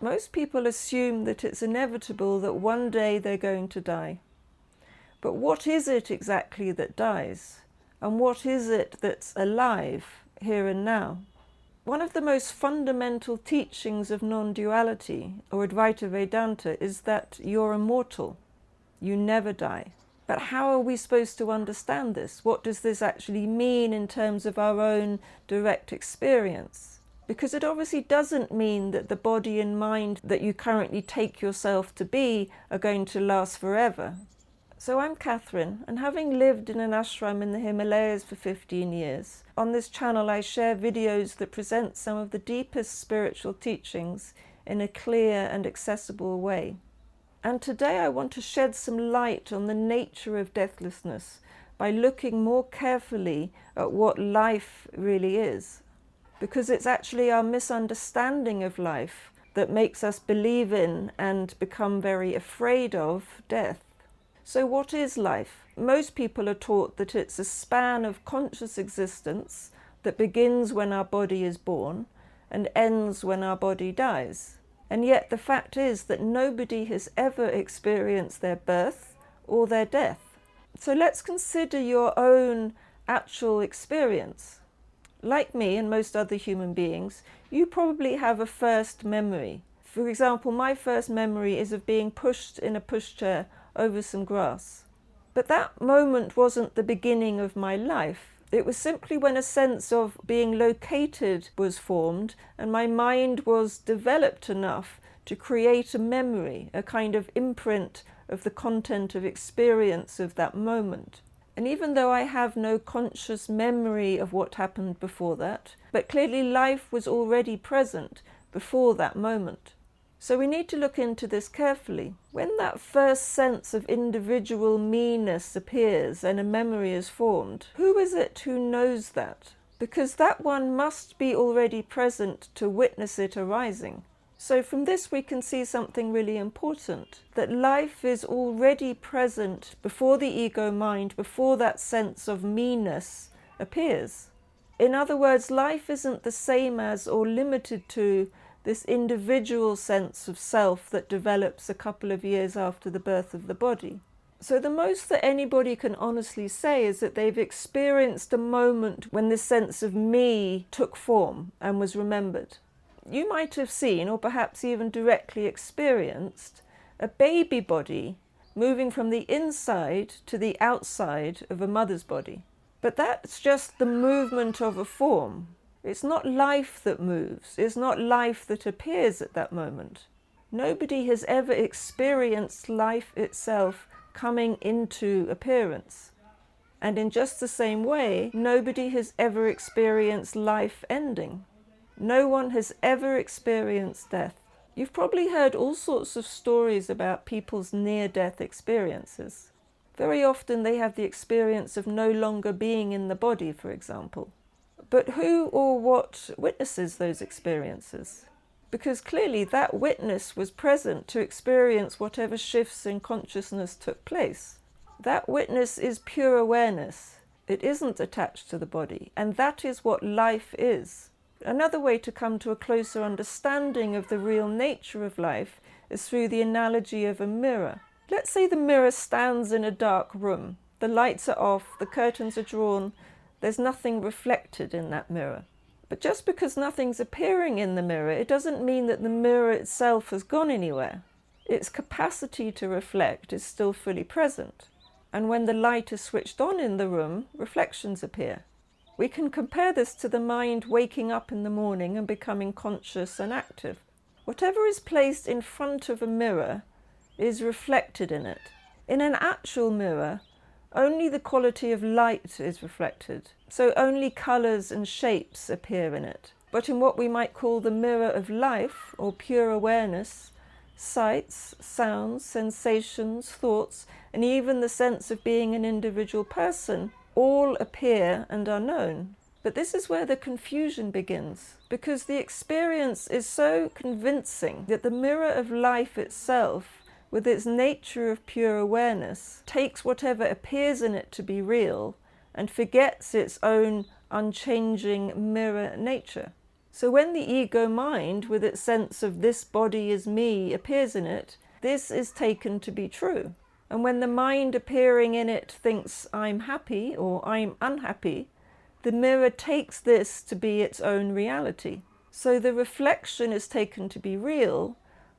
Most people assume that it's inevitable that one day they're going to die. But what is it exactly that dies? And what is it that's alive here and now? One of the most fundamental teachings of non-duality, or Advaita Vedanta, is that you're immortal. You never die. But how are we supposed to understand this? What does this actually mean in terms of our own direct experience? Because it obviously doesn't mean that the body and mind that you currently take yourself to be are going to last forever. So I'm Catherine, and having lived in an ashram in the Himalayas for 15 years, on this channel I share videos that present some of the deepest spiritual teachings in a clear and accessible way. And today I want to shed some light on the nature of deathlessness by looking more carefully at what life really is. Because it's actually our misunderstanding of life that makes us believe in and become very afraid of death. So what is life? Most people are taught that it's a span of conscious existence that begins when our body is born and ends when our body dies. And yet the fact is that nobody has ever experienced their birth or their death. So let's consider your own actual experience. Like me and most other human beings, you probably have a first memory. For example, my first memory is of being pushed in a pushchair over some grass. But that moment wasn't the beginning of my life. It was simply when a sense of being located was formed and my mind was developed enough to create a memory, a kind of imprint of the content of experience of that moment. And even though I have no conscious memory of what happened before that, but clearly life was already present before that moment. So we need to look into this carefully. When that first sense of individual me-ness appears and a memory is formed, who is it who knows that? Because that one must be already present to witness it arising. So from this we can see something really important, that life is already present before the ego mind, before that sense of me-ness appears. In other words, life isn't the same as or limited to this individual sense of self that develops a couple of years after the birth of the body. So the most that anybody can honestly say is that they've experienced a moment when this sense of me took form and was remembered. You might have seen, or perhaps even directly experienced, a baby body moving from the inside to the outside of a mother's body. But that's just the movement of a form. It's not life that moves. It's not life that appears at that moment. Nobody has ever experienced life itself coming into appearance. And in just the same way, nobody has ever experienced life ending. No one has ever experienced death. You've probably heard all sorts of stories about people's near-death experiences. Very often they have the experience of no longer being in the body, for example. But who or what witnesses those experiences? Because clearly that witness was present to experience whatever shifts in consciousness took place. That witness is pure awareness. It isn't attached to the body, and that is what life is. Another way to come to a closer understanding of the real nature of life is through the analogy of a mirror. Let's say the mirror stands in a dark room. The lights are off, the curtains are drawn, there's nothing reflected in that mirror. But just because nothing's appearing in the mirror, it doesn't mean that the mirror itself has gone anywhere. Its capacity to reflect is still fully present. And when the light is switched on in the room, reflections appear. We can compare this to the mind waking up in the morning and becoming conscious and active. Whatever is placed in front of a mirror is reflected in it. In an actual mirror, only the quality of light is reflected, so only colours and shapes appear in it. But in what we might call the mirror of life, or pure awareness, sights, sounds, sensations, thoughts, and even the sense of being an individual person all appear and are known. But this is where the confusion begins, because the experience is so convincing that the mirror of life itself, with its nature of pure awareness, takes whatever appears in it to be real and forgets its own unchanging mirror nature. So when the ego mind, with its sense of this body is me, appears in it, this is taken to be true. And when the mind appearing in it thinks I'm happy or I'm unhappy, the mirror takes this to be its own reality. So the reflection is taken to be real,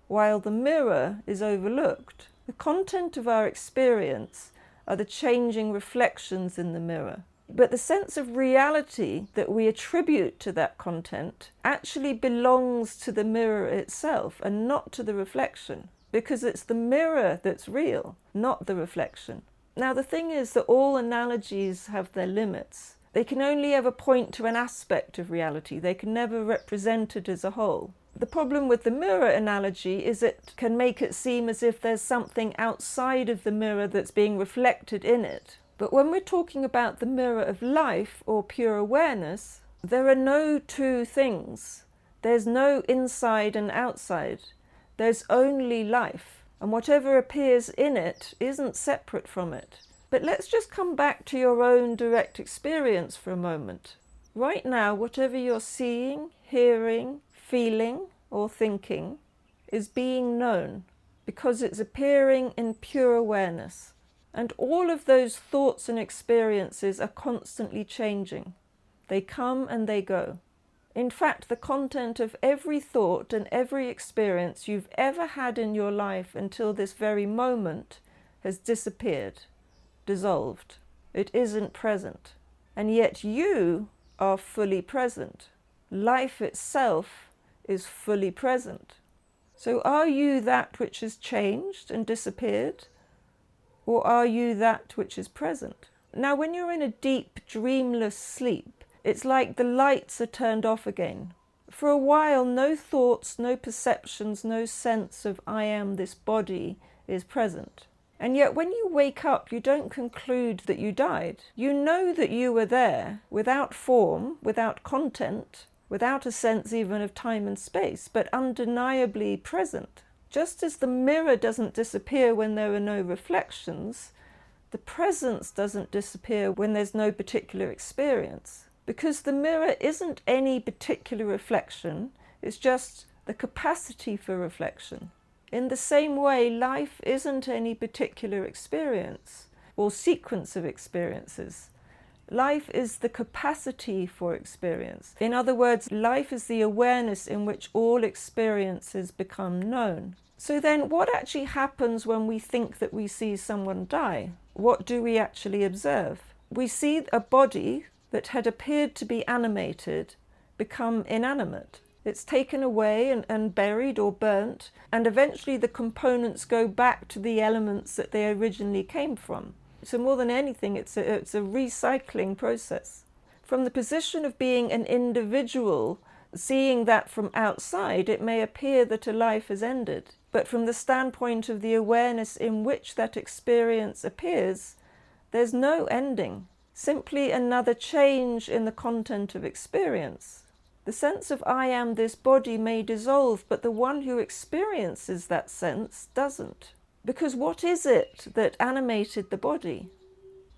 while the mirror is overlooked. The content of our experience are the changing reflections in the mirror. But the sense of reality that we attribute to that content actually belongs to the mirror itself and not to the reflection, because it's the mirror that's real, not the reflection. Now, the thing is that all analogies have their limits. They can only ever point to an aspect of reality. They can never represent it as a whole. The problem with the mirror analogy is it can make it seem as if there's something outside of the mirror that's being reflected in it. But when we're talking about the mirror of life or pure awareness, there are no two things. There's no inside and outside. There's only life, and whatever appears in it isn't separate from it. But let's just come back to your own direct experience for a moment. Right now, whatever you're seeing, hearing, feeling, or thinking is being known because it's appearing in pure awareness. And all of those thoughts and experiences are constantly changing. They come and they go. In fact, the content of every thought and every experience you've ever had in your life until this very moment has disappeared, dissolved. It isn't present. And yet you are fully present. Life itself is fully present. So are you that which has changed and disappeared? Or are you that which is present? Now, when you're in a deep, dreamless sleep, it's like the lights are turned off again. For a while, no thoughts, no perceptions, no sense of I am this body is present. And yet when you wake up, you don't conclude that you died. You know that you were there, without form, without content, without a sense even of time and space, but undeniably present. Just as the mirror doesn't disappear when there are no reflections, the presence doesn't disappear when there's no particular experience. Because the mirror isn't any particular reflection, it's just the capacity for reflection. In the same way, life isn't any particular experience or sequence of experiences. Life is the capacity for experience. In other words, life is the awareness in which all experiences become known. So then what actually happens when we think that we see someone die? What do we actually observe? We see a body that had appeared to be animated become inanimate. It's taken away and buried or burnt, and eventually the components go back to the elements that they originally came from. So more than anything, it's a recycling process. From the position of being an individual, seeing that from outside, it may appear that a life has ended. But from the standpoint of the awareness in which that experience appears, there's no ending, simply another change in the content of experience. The sense of I am this body may dissolve, but the one who experiences that sense doesn't. Because what is it that animated the body?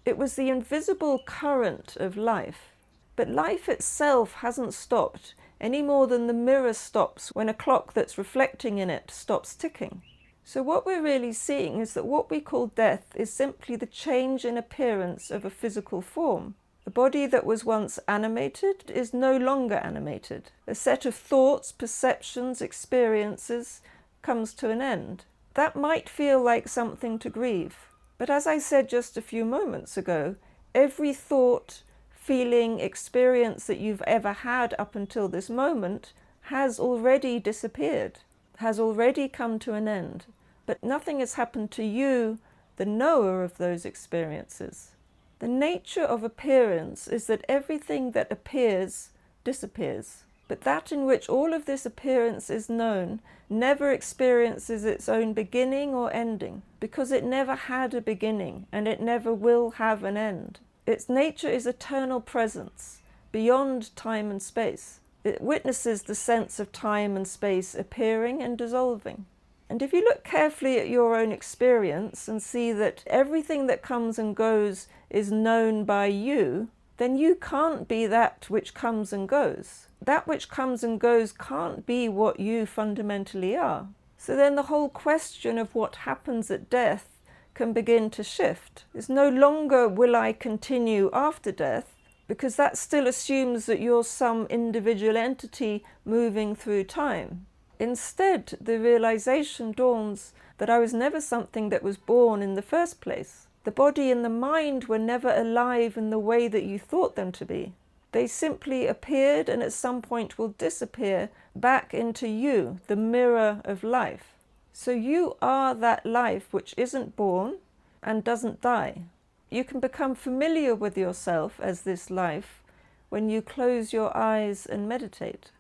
It was the invisible current of life. But life itself hasn't stopped any more than the mirror stops when a clock that's reflecting in it stops ticking. So what we're really seeing is that what we call death is simply the change in appearance of a physical form. The body that was once animated is no longer animated. A set of thoughts, perceptions, experiences comes to an end. That might feel like something to grieve. But as I said just a few moments ago, every thought, feeling, experience that you've ever had up until this moment has already disappeared, has already come to an end. But nothing has happened to you, the knower of those experiences. The nature of appearance is that everything that appears disappears. But that in which all of this appearance is known never experiences its own beginning or ending, because it never had a beginning and it never will have an end. Its nature is eternal presence, beyond time and space. It witnesses the sense of time and space appearing and dissolving. And if you look carefully at your own experience and see that everything that comes and goes is known by you, then you can't be that which comes and goes. that which comes and goes can't be what you fundamentally are. So then the whole question of what happens at death can begin to shift. It's no longer will I continue after death, because that still assumes that you're some individual entity moving through time. Instead, the realization dawns that I was never something that was born in the first place. The body and the mind were never alive in the way that you thought them to be. They simply appeared and at some point will disappear back into you, the mirror of life. So you are that life which isn't born and doesn't die. You can become familiar with yourself as this life when you close your eyes and meditate.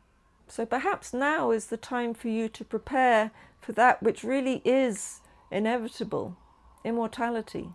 So perhaps now is the time for you to prepare for that which really is inevitable, immortality.